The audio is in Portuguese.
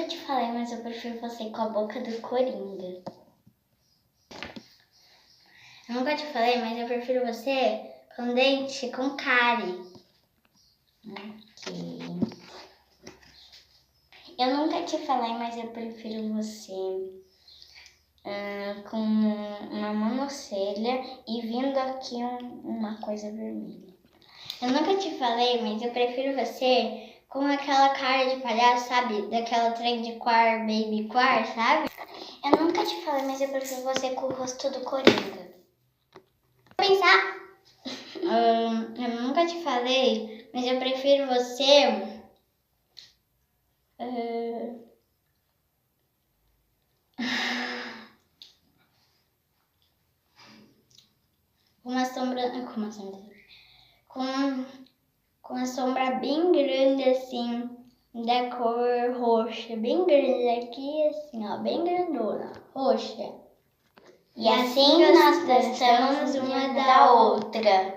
te falei, mas eu prefiro você com a boca do Coringa. Eu nunca te falei, mas eu prefiro você com dente com cárie. Ok. Eu nunca te falei, mas eu prefiro você com uma monocelha e vindo aqui uma coisa vermelha. Eu nunca te falei, mas eu prefiro você com aquela cara de palhaço, sabe? Daquela trend Quar, Baby Quar, sabe? Eu nunca te falei, mas eu prefiro você com o rosto do Coringa. Pensar? Eu nunca te falei, mas eu prefiro você com uma sombra, com a sombra bem grande assim, da cor roxa, bem grande aqui assim, ó, bem grandona, roxa. E assim nós gostamos uma da outra.